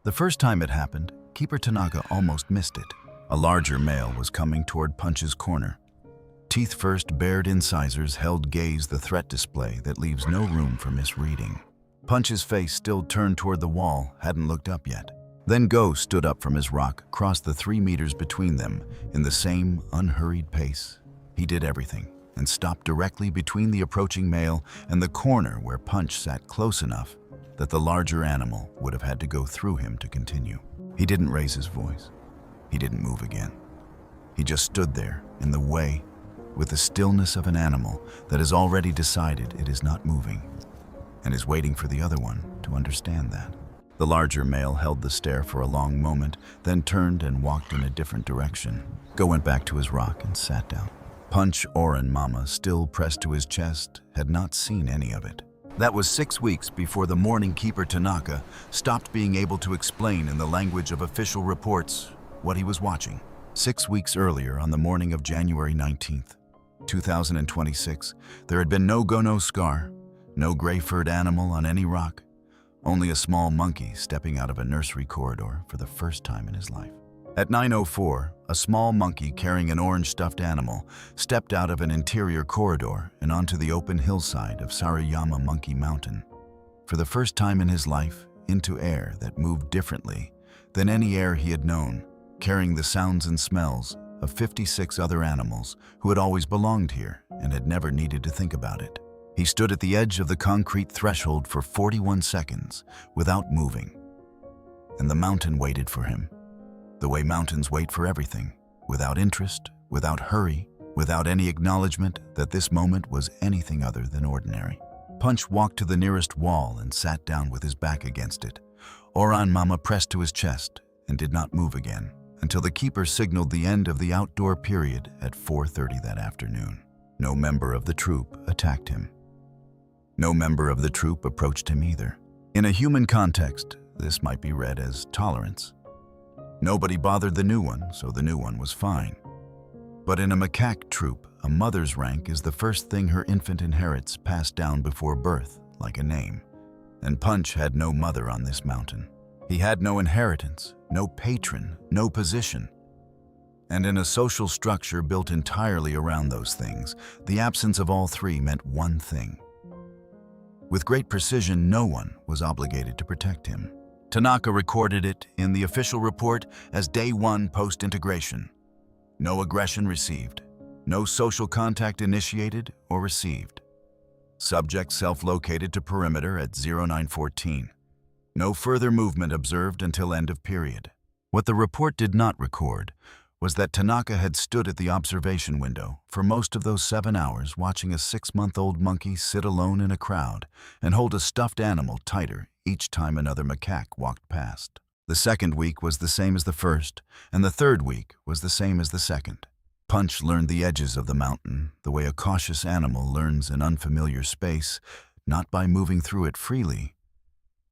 The first time it happened, Keeper Tanaka almost missed it. A larger male was coming toward Punch's corner. Teeth first bared incisors held gaze the threat display that leaves no room for misreading. Punch's face, still turned toward the wall, hadn't looked up yet. Then Go stood up from his rock, crossed the 3 meters between them in the same unhurried pace. He did everything and stopped directly between the approaching male and the corner where Punch sat, close enough that the larger animal would have had to go through him to continue. He didn't raise his voice. He didn't move again. He just stood there in the way, with the stillness of an animal that has already decided it is not moving and is waiting for the other one to understand that. The larger male held the stare for a long moment, then turned and walked in a different direction. Go went back to his rock and sat down. Punch, Oran Mama, still pressed to his chest, had not seen any of it. That was 6 weeks before the morning Keeper Tanaka stopped being able to explain in the language of official reports what he was watching. 6 weeks earlier, on the morning of January 19th, 2026, there had been no Gono scar, no gray-furred animal on any rock, only a small monkey stepping out of a nursery corridor for the first time in his life. At 9:04, a small monkey carrying an orange stuffed animal stepped out of an interior corridor and onto the open hillside of Saruyama Monkey Mountain. For the first time in his life, into air that moved differently than any air he had known, carrying the sounds and smells of 56 other animals who had always belonged here and had never needed to think about it. He stood at the edge of the concrete threshold for 41 seconds without moving, and the mountain waited for him. The way mountains wait for everything, without interest, without hurry, without any acknowledgement that this moment was anything other than ordinary. Punch walked to the nearest wall and sat down with his back against it. Oran Mama pressed to his chest and did not move again until the keeper signaled the end of the outdoor period at 4:30 that afternoon. No member of the troop attacked him. No member of the troop approached him either. In a human context, this might be read as tolerance. Nobody bothered the new one, so the new one was fine. But in a macaque troop, a mother's rank is the first thing her infant inherits, passed down before birth, like a name. And Punch had no mother on this mountain. He had no inheritance, no patron, no position. And in a social structure built entirely around those things, the absence of all three meant one thing. With great precision, no one was obligated to protect him. Tanaka recorded it in the official report as Day 1 post-integration. No aggression received. No social contact initiated or received. Subject self-located to perimeter at 0914. No further movement observed until end of period. What the report did not record was that Tanaka had stood at the observation window for most of those 7 hours, watching a 6-month-old monkey sit alone in a crowd and hold a stuffed animal tighter each time another macaque walked past. The second week was the same as the first, and the third week was the same as the second. Punch learned the edges of the mountain the way a cautious animal learns an unfamiliar space, not by moving through it freely,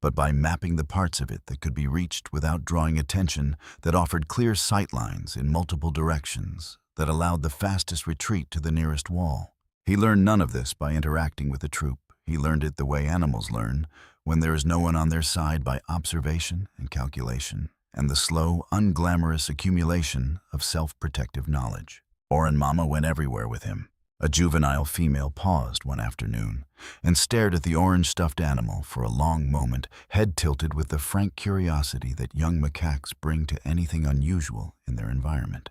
but by mapping the parts of it that could be reached without drawing attention, that offered clear sight lines in multiple directions, that allowed the fastest retreat to the nearest wall. He learned none of this by interacting with the troop. He learned it the way animals learn, when there is no one on their side, by observation and calculation, and the slow, unglamorous accumulation of self-protective knowledge. Oran Mama went everywhere with him. A juvenile female paused one afternoon and stared at the orange stuffed animal for a long moment, head tilted with the frank curiosity that young macaques bring to anything unusual in their environment.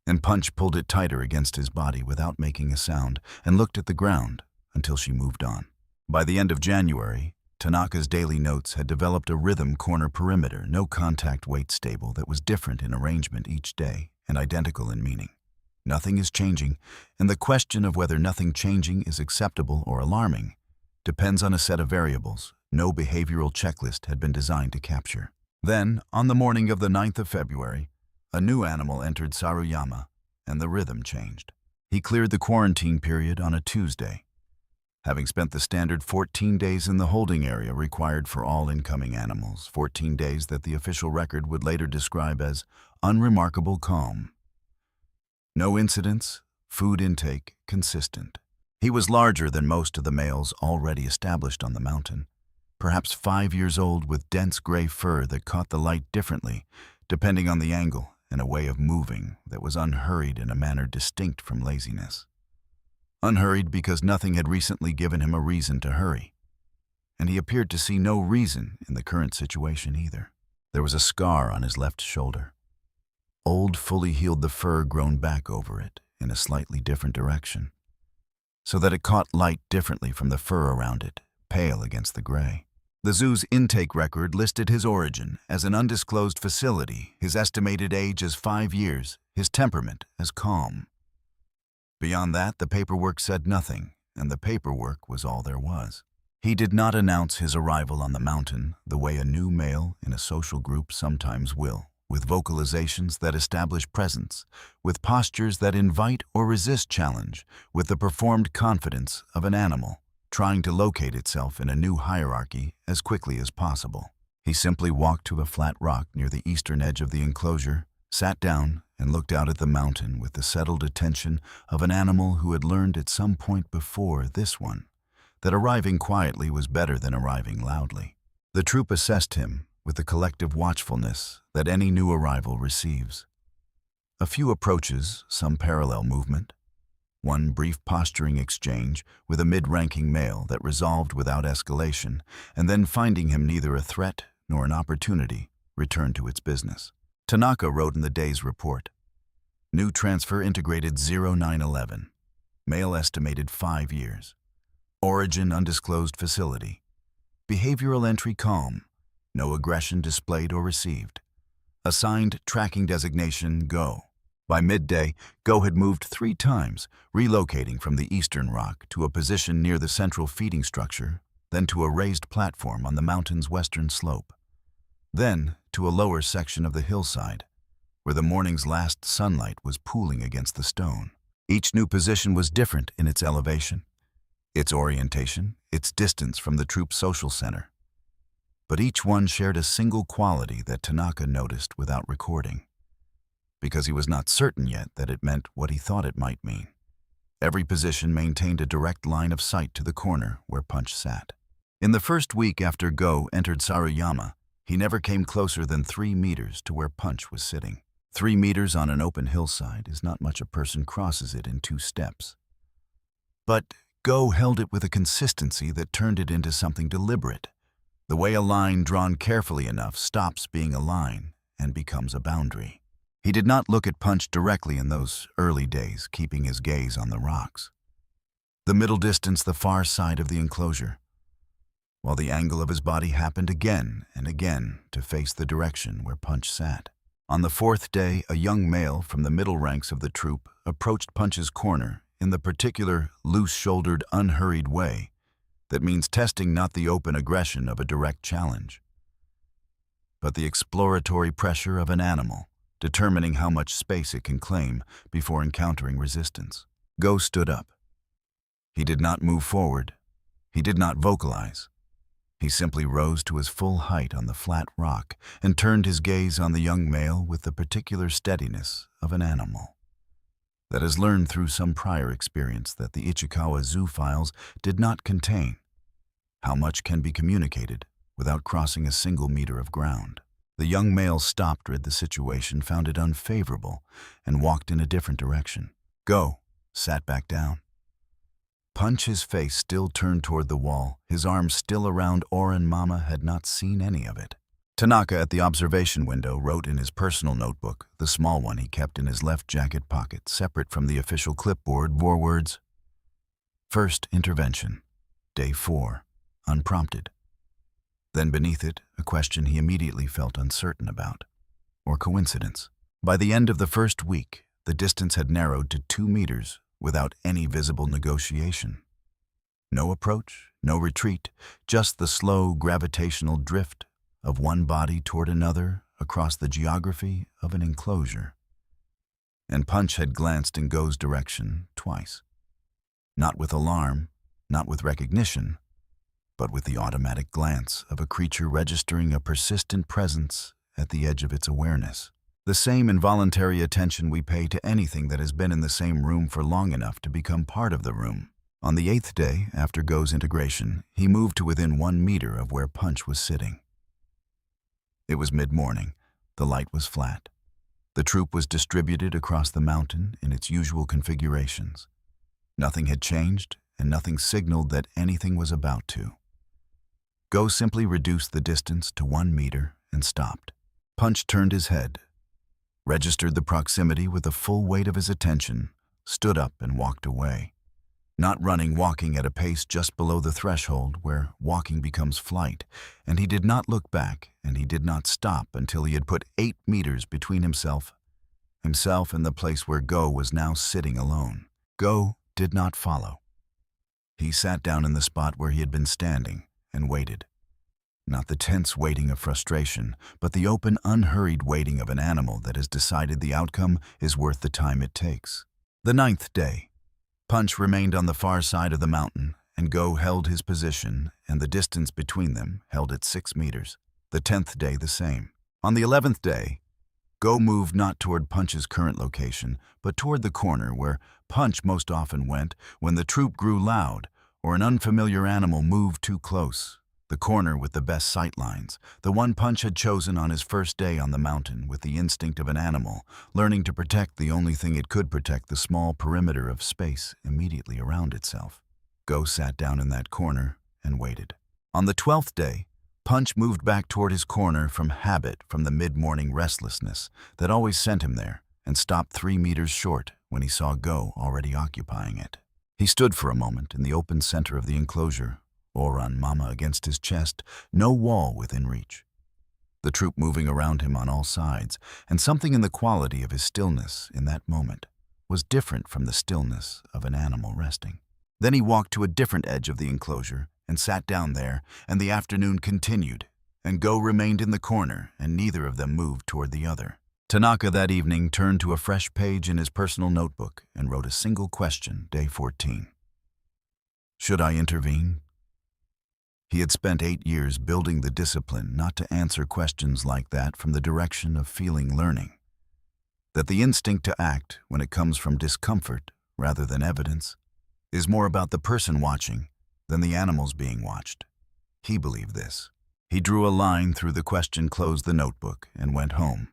And Punch pulled it tighter against his body without making a sound and looked at the ground until she moved on. By the end of January, Tanaka's daily notes had developed a rhythm corner perimeter, no contact weight stable, that was different in arrangement each day and identical in meaning. Nothing is changing, and the question of whether nothing changing is acceptable or alarming depends on a set of variables no behavioral checklist had been designed to capture. Then, on the morning of the 9th of February, a new animal entered Saruyama, and the rhythm changed. He cleared the quarantine period on a Tuesday, having spent the standard 14 days in the holding area required for all incoming animals, 14 days that the official record would later describe as unremarkable calm. No incidents, food intake consistent. He was larger than most of the males already established on the mountain. perhaps 5 years old with dense gray fur that caught the light differently, depending on the angle, and a way of moving that was unhurried in a manner distinct from laziness. Unhurried because nothing had recently given him a reason to hurry, and he appeared to see no reason in the current situation either. There was a scar on his left shoulder. Old, fully healed, the fur grown back over it in a slightly different direction, so that it caught light differently from the fur around it, pale against the gray. The zoo's intake record listed his origin as an undisclosed facility, his estimated age as 5 years, his temperament as calm. Beyond that, the paperwork said nothing, and the paperwork was all there was. He did not announce his arrival on the mountain the way a new male in a social group sometimes will, with vocalizations that establish presence, with postures that invite or resist challenge, with the performed confidence of an animal trying to locate itself in a new hierarchy as quickly as possible. He simply walked to a flat rock near the eastern edge of the enclosure, sat down, and looked out at the mountain with the settled attention of an animal who had learned at some point before this one that arriving quietly was better than arriving loudly. The troop assessed him with the collective watchfulness that any new arrival receives. A few approaches, some parallel movement, one brief posturing exchange with a mid-ranking male that resolved without escalation, and then, finding him neither a threat nor an opportunity, returned to its business. Tanaka wrote in the day's report, "New transfer integrated 0911. Male estimated 5 years. Origin undisclosed facility. Behavioral entry calm. No aggression displayed or received. Assigned tracking designation Go." By midday, Go had moved 3 times, relocating from the eastern rock to a position near the central feeding structure, then to a raised platform on the mountain's western slope, then to a lower section of the hillside, where the morning's last sunlight was pooling against the stone. Each new position was different in its elevation, its orientation, its distance from the troop's social center. But each one shared a single quality that Tanaka noticed without recording, because he was not certain yet that it meant what he thought it might mean. Every position maintained a direct line of sight to the corner where Punch sat. In the first week after Go entered Saruyama, he never came closer than 3 meters to where Punch was sitting. 3 meters on an open hillside is not much a person crosses it in 2 steps. But Go held it with a consistency that turned it into something deliberate, the way a line drawn carefully enough stops being a line and becomes a boundary. He did not look at Punch directly in those early days, keeping his gaze on the rocks, the middle distance, the far side of the enclosure, while the angle of his body happened again and again to face the direction where Punch sat. On the 4th day, a young male from the middle ranks of the troop approached Punch's corner in the particular loose-shouldered, unhurried way that means testing not the open aggression of a direct challenge, but the exploratory pressure of an animal, determining how much space it can claim before encountering resistance. Go stood up. He did not move forward. He did not vocalize. He simply rose to his full height on the flat rock and turned his gaze on the young male with the particular steadiness of an animal that has learned through some prior experience that the Ichikawa Zoo files did not contain. How much can be communicated without crossing a single meter of ground? The young male stopped, read the situation, found it unfavorable, and walked in a different direction. Go sat back down. Punch, his face still turned toward the wall, his arms still around Oren Mama, had not seen any of it. Tanaka at the observation window wrote in his personal notebook, the small one he kept in his left jacket pocket, separate from the official clipboard, 4 words. First intervention, day 4, unprompted. Then beneath it, a question he immediately felt uncertain about, or coincidence. By the end of the first week, the distance had narrowed to 2 meters without any visible negotiation. No approach, no retreat, just the slow gravitational drift of one body toward another across the geography of an enclosure. And Punch had glanced in Go's direction twice. Not with alarm, not with recognition, but with the automatic glance of a creature registering a persistent presence at the edge of its awareness. The same involuntary attention we pay to anything that has been in the same room for long enough to become part of the room. On the 8th day after Go's integration, he moved to within 1 meter of where Punch was sitting. It was mid-morning. The light was flat. The troop was distributed across the mountain in its usual configurations. Nothing had changed, and nothing signaled that anything was about to. Go simply reduced the distance to 1 meter and stopped. Punch turned his head, registered the proximity with the full weight of his attention, stood up and walked away. Not running, walking at a pace just below the threshold where walking becomes flight, and he did not look back, and he did not stop until he had put 8 meters between himself and the place where Go was now sitting alone. Go did not follow. He sat down in the spot where he had been standing and waited. Not the tense waiting of frustration, but the open, unhurried waiting of an animal that has decided the outcome is worth the time it takes. The 9th day. Punch remained on the far side of the mountain, and Go held his position, and the distance between them held at 6 meters. The 10th day the same. On the 11th day, Go moved not toward Punch's current location, but toward the corner where Punch most often went when the troop grew loud or an unfamiliar animal moved too close. The corner with the best sight lines, the one Punch had chosen on his first day on the mountain with the instinct of an animal, learning to protect the only thing it could protect, the small perimeter of space immediately around itself. Go sat down in that corner and waited. On the 12th day, Punch moved back toward his corner from habit, from the mid-morning restlessness that always sent him there, and stopped 3 meters short when he saw Go already occupying it. He stood for a moment in the open center of the enclosure, Oran Mama against his chest, no wall within reach. The troop moving around him on all sides, and something in the quality of his stillness in that moment was different from the stillness of an animal resting. Then he walked to a different edge of the enclosure and sat down there, and the afternoon continued, and Go remained in the corner, and neither of them moved toward the other. Tanaka that evening turned to a fresh page in his personal notebook and wrote a single question, day 14. Should I intervene? He had spent 8 years building the discipline not to answer questions like that from the direction of feeling learning. That the instinct to act, when it comes from discomfort rather than evidence, is more about the person watching than the animals being watched. He believed this. He drew a line through the question, closed the notebook, and went home.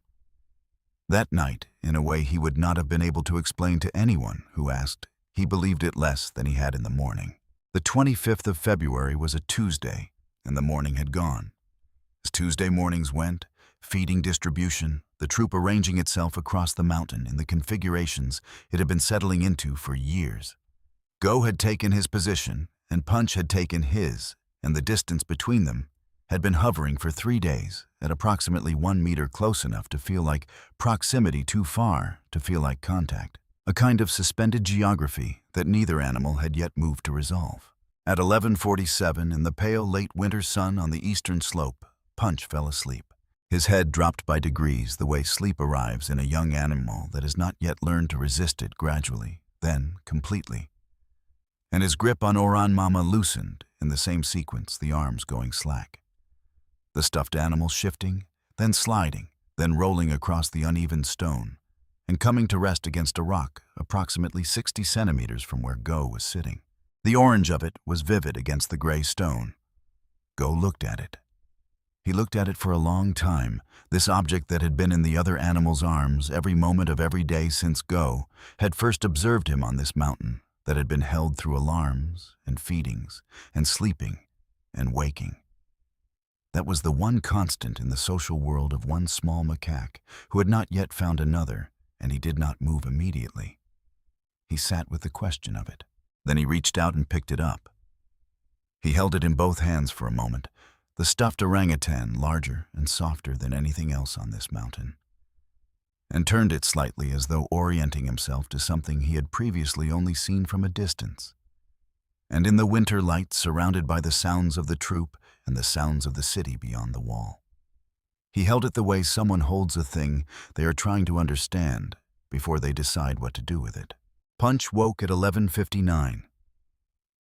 That night, in a way he would not have been able to explain to anyone who asked, he believed it less than he had in the morning. The 25th of February was a Tuesday, and the morning had gone. As Tuesday mornings went, feeding distribution, the troop arranging itself across the mountain in the configurations it had been settling into for years. Go had taken his position, and Punch had taken his, and the distance between them had been hovering for 3 days at approximately 1 meter, close enough to feel like proximity, too far to feel like contact. A kind of suspended geography that neither animal had yet moved to resolve. At 11:47, in the pale late winter sun on the eastern slope, Punch fell asleep. His head dropped by degrees, the way sleep arrives in a young animal that has not yet learned to resist it, gradually, then completely. And his grip on Oran Mama loosened in the same sequence, the arms going slack. The stuffed animal shifting, then sliding, then rolling across the uneven stone, and coming to rest against a rock approximately 60 centimeters from where Go was sitting. The orange of it was vivid against the gray stone. Go looked at it. He looked at it for a long time, this object that had been in the other animal's arms every moment of every day since Go had first observed him on this mountain, that had been held through alarms and feedings and sleeping and waking. That was the one constant in the social world of one small macaque who had not yet found another, and he did not move immediately. He sat with the question of it. Then he reached out and picked it up. He held it in both hands for a moment, the stuffed orangutan larger and softer than anything else on this mountain, and turned it slightly as though orienting himself to something he had previously only seen from a distance. And in the winter light, surrounded by the sounds of the troop and the sounds of the city beyond the wall, he held it the way someone holds a thing they are trying to understand before they decide what to do with it. Punch woke at 11:59.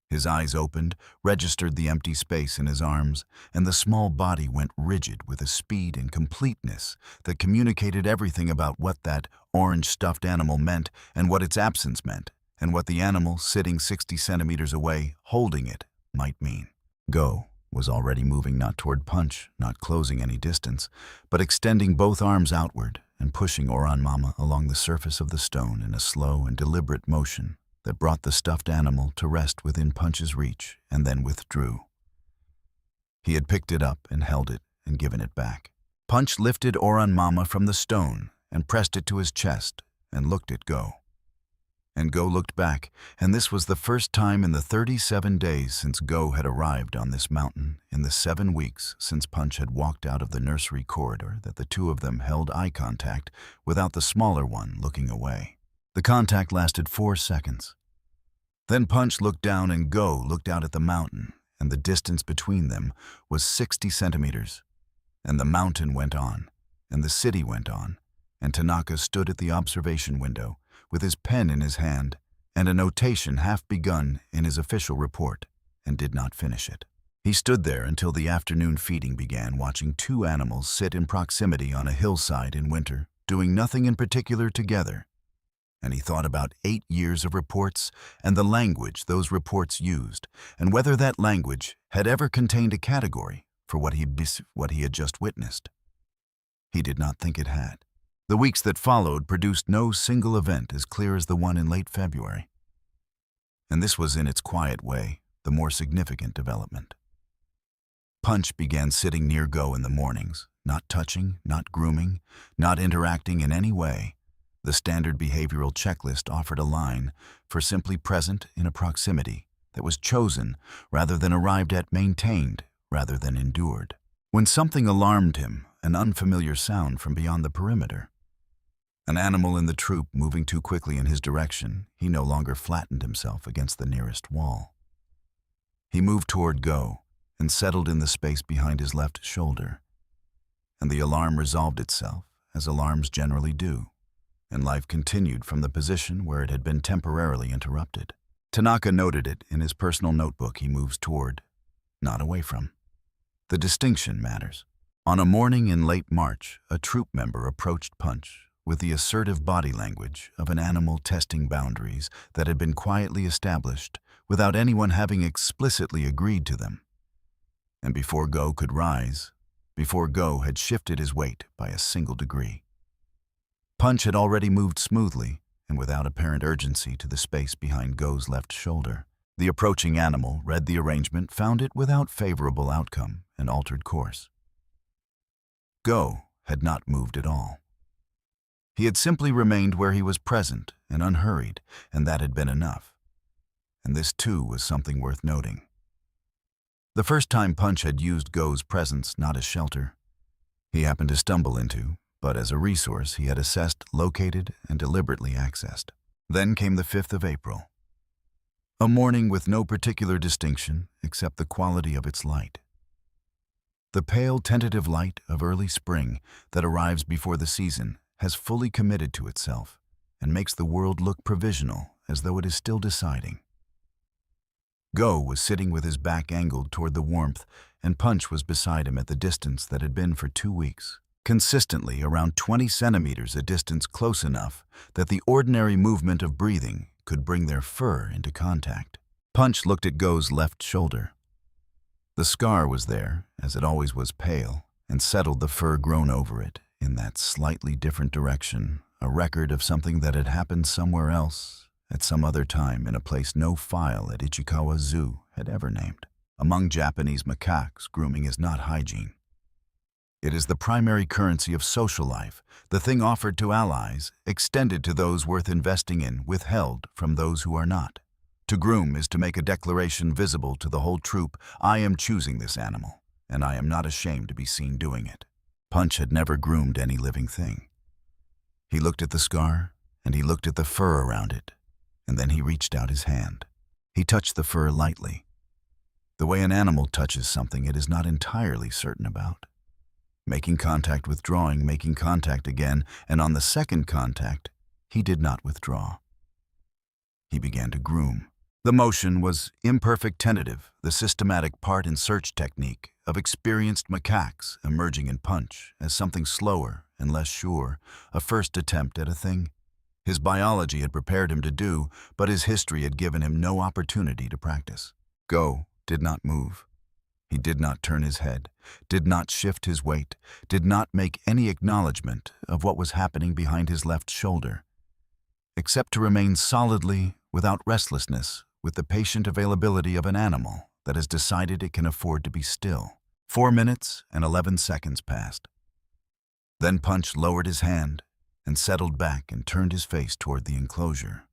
His eyes opened, registered the empty space in his arms, and the small body went rigid with a speed and completeness that communicated everything about what that orange stuffed animal meant and what its absence meant, and what the animal sitting 60 centimeters away, holding it, might mean. Go was already moving not toward Punch, not closing any distance, but extending both arms outward and pushing Oran Mama along the surface of the stone in a slow and deliberate motion that brought the stuffed animal to rest within Punch's reach and then withdrew. He had picked it up and held it and given it back. Punch lifted Oran Mama from the stone and pressed it to his chest and looked at Go. And Go looked back, and this was the first time in the 37 days since Go had arrived on this mountain, in the 7 weeks since Punch had walked out of the nursery corridor, that the two of them held eye contact without the smaller one looking away. The contact lasted 4 seconds. Then Punch looked down and Go looked out at the mountain, and the distance between them was 60 centimeters. And the mountain went on, and the city went on, and Tanaka stood at the observation window with his pen in his hand and a notation half begun in his official report, and did not finish it. He stood there until the afternoon feeding began, watching 2 animals sit in proximity on a hillside in winter, doing nothing in particular together. And he thought about 8 years of reports and the language those reports used, and whether that language had ever contained a category for what he had just witnessed. He did not think it had. The weeks that followed produced no single event as clear as the one in late February. And this was, in its quiet way, the more significant development. Punch began sitting near Go in the mornings, not touching, not grooming, not interacting in any way. The standard behavioral checklist offered a line for simply present in a proximity that was chosen rather than arrived at, maintained rather than endured. When something alarmed him, an unfamiliar sound from beyond the perimeter, an animal in the troop moving too quickly in his direction, he no longer flattened himself against the nearest wall. He moved toward Go and settled in the space behind his left shoulder. And the alarm resolved itself, as alarms generally do, and life continued from the position where it had been temporarily interrupted. Tanaka noted it in his personal notebook he moves toward, not away from. The distinction matters. On a morning in late March, a troop member approached Punch with the assertive body language of an animal testing boundaries that had been quietly established without anyone having explicitly agreed to them. And before Go could rise, before Go had shifted his weight by a single degree, Punch had already moved smoothly and without apparent urgency to the space behind Go's left shoulder. The approaching animal read the arrangement, found it without favorable outcome, and altered course. Go had not moved at all. He had simply remained where he was, present and unhurried, and that had been enough. And this, too, was something worth noting. The first time Punch had used Go's presence not as shelter, he happened to stumble into, but as a resource he had assessed, located, and deliberately accessed. Then came the 5th of April. A morning with no particular distinction except the quality of its light. The pale, tentative light of early spring that arrives before the season has fully committed to itself and makes the world look provisional, as though it is still deciding. Go was sitting with his back angled toward the warmth, and Punch was beside him at the distance that had been for 2 weeks, consistently around 20 centimeters, a distance close enough that the ordinary movement of breathing could bring their fur into contact. Punch looked at Go's left shoulder. The scar was there, as it always was, pale, and settled the fur grown over it in that slightly different direction, a record of something that had happened somewhere else, at some other time, in a place no file at Ichikawa Zoo had ever named. Among Japanese macaques, grooming is not hygiene. It is the primary currency of social life, the thing offered to allies, extended to those worth investing in, withheld from those who are not. To groom is to make a declaration visible to the whole troop: I am choosing this animal, and I am not ashamed to be seen doing it. Punch had never groomed any living thing. He looked at the scar, and he looked at the fur around it, and then he reached out his hand. He touched the fur lightly, the way an animal touches something it is not entirely certain about. Making contact, withdrawing, making contact again, and on the second contact, he did not withdraw. He began to groom. The motion was imperfect, tentative, the systematic part and search technique of experienced macaques emerging in Punch as something slower and less sure, a first attempt at a thing His biology had prepared him to do, but his history had given him no opportunity to practice. Go did not move. He did not turn his head, did not shift his weight, did not make any acknowledgement of what was happening behind his left shoulder, except to remain solidly, without restlessness, with the patient availability of an animal that has decided it can afford to be still. 4 minutes and 11 seconds passed. Then Punch lowered his hand and settled back and turned his face toward the enclosure.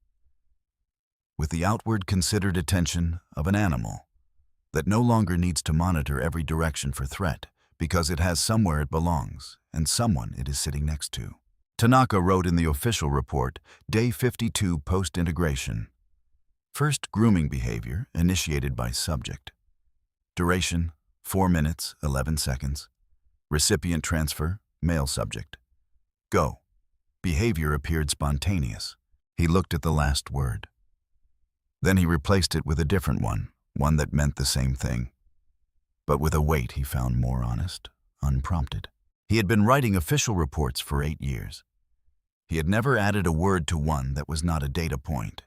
With the outward considered attention of an animal that no longer needs to monitor every direction for threat because it has somewhere it belongs and someone it is sitting next to. Tanaka wrote in the official report, Day 52 post-integration. First grooming behavior initiated by subject. Duration, 4 minutes, 11 seconds. Recipient transfer, male subject. Go. Behavior appeared spontaneous. He looked at the last word. Then he replaced it with a different one that meant the same thing, but with a weight he found more honest, unprompted. He had been writing official reports for 8 years. He had never added a word to one that was not a data point.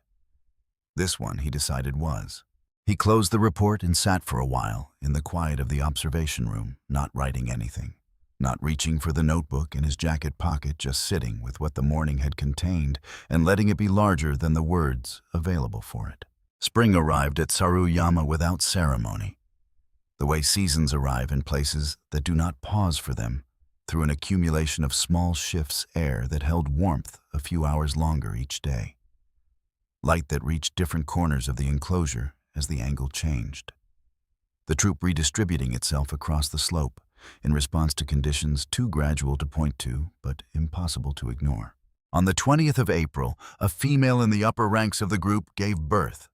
This one, he decided, was. He closed the report and sat for a while in the quiet of the observation room, not writing anything, not reaching for the notebook in his jacket pocket, just sitting with what the morning had contained and letting it be larger than the words available for it. Spring arrived at Saruyama without ceremony, the way seasons arrive in places that do not pause for them, through an accumulation of small shifts air that held warmth a few hours longer each day. Light that reached different corners of the enclosure as the angle changed. The troop redistributing itself across the slope in response to conditions too gradual to point to, but impossible to ignore. On the 20th of April, a female in the upper ranks of the group gave birth,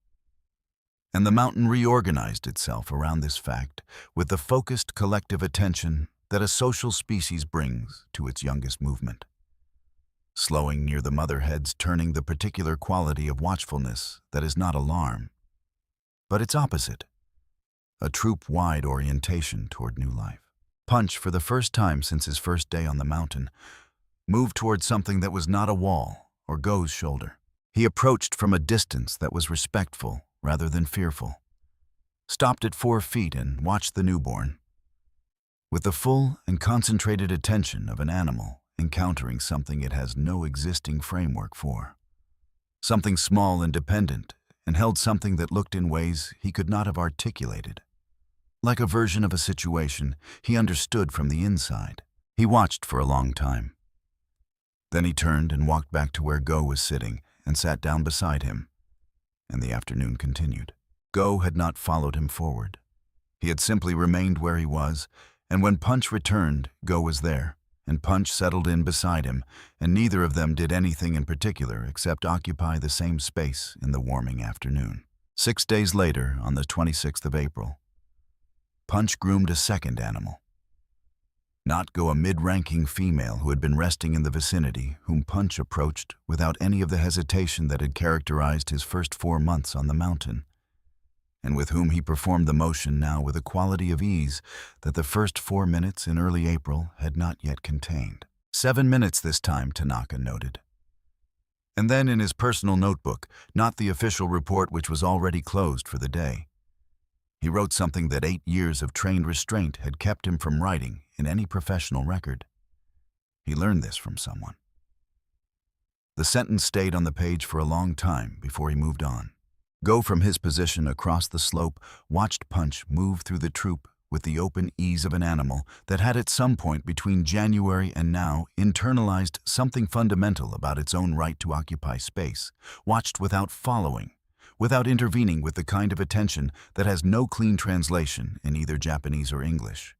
and the mountain reorganized itself around this fact with the focused collective attention that a social species brings to its youngest movement. Slowing near the mother heads, turning the particular quality of watchfulness that is not alarm, but its opposite, a troop-wide orientation toward new life. Punch, for the first time since his first day on the mountain, moved toward something that was not a wall or Go's shoulder. He approached from a distance that was respectful rather than fearful, stopped at 4 feet and watched the newborn, with the full and concentrated attention of an animal encountering something it has no existing framework for, something small and dependent, and held something that looked in ways he could not have articulated. Like a version of a situation he understood from the inside. He watched for a long time. Then he turned and walked back to where Go was sitting and sat down beside him, and the afternoon continued. Go had not followed him forward. He had simply remained where he was, and when Punch returned, Go was there, and Punch settled in beside him, and neither of them did anything in particular except occupy the same space in the warming afternoon. 6 days later, on the 26th of April, Punch groomed a second animal. Not Go, a mid-ranking female who had been resting in the vicinity, whom Punch approached without any of the hesitation that had characterized his first 4 months on the mountain, and with whom he performed the motion now with a quality of ease that the first 4 minutes in early April had not yet contained. 7 minutes this time, Tanaka noted. And then in his personal notebook, not the official report which was already closed for the day, he wrote something that 8 years of trained restraint had kept him from writing in any professional record. He learned this from someone. The sentence stayed on the page for a long time before he moved on. Go, from his position across the slope, watched Punch move through the troop with the open ease of an animal that had at some point between January and now internalized something fundamental about its own right to occupy space, watched without following, without intervening, with the kind of attention that has no clean translation in either Japanese or English,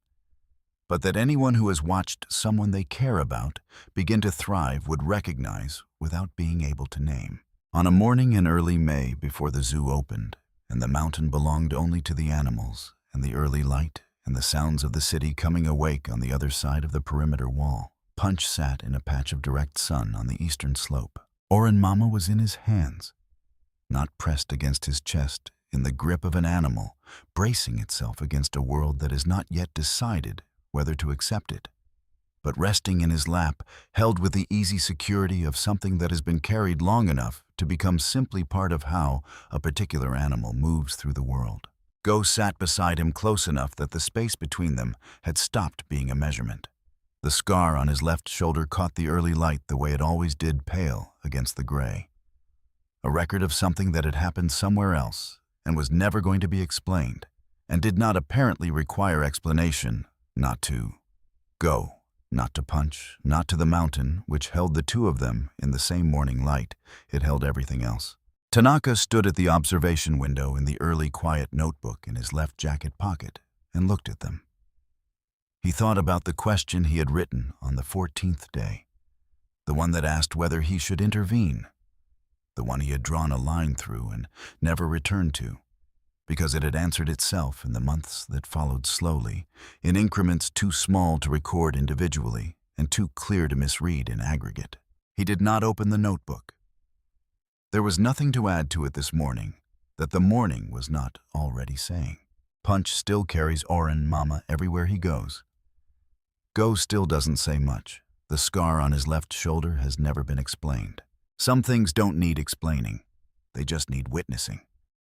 but that anyone who has watched someone they care about begin to thrive would recognize without being able to name. On a morning in early May, before the zoo opened, and the mountain belonged only to the animals, and the early light and the sounds of the city coming awake on the other side of the perimeter wall, Punch sat in a patch of direct sun on the eastern slope. Oran Mama was in his hands, not pressed against his chest, in the grip of an animal, bracing itself against a world that has not yet decided whether to accept it. but resting in his lap, held with the easy security of something that has been carried long enough to become simply part of how a particular animal moves through the world. Go sat beside him close enough that the space between them had stopped being a measurement. The scar on his left shoulder caught the early light the way it always did, pale against the gray. A record of something that had happened somewhere else and was never going to be explained, and did not apparently require explanation. Not to Go, not to Punch, not to the mountain, which held the two of them in the same morning light. It held everything else. Tanaka stood at the observation window in the early quiet notebook in his left jacket pocket and looked at them. He thought about the question he had written on the 14th day, the one that asked whether he should intervene, the one he had drawn a line through and never returned to, because it had answered itself in the months that followed slowly, in increments too small to record individually and too clear to misread in aggregate. He did not open the notebook. There was nothing to add to it this morning that the morning was not already saying. Punch still carries Oren Mama everywhere he goes. Go still doesn't say much. The scar on his left shoulder has never been explained. Some things don't need explaining. They just need witnessing.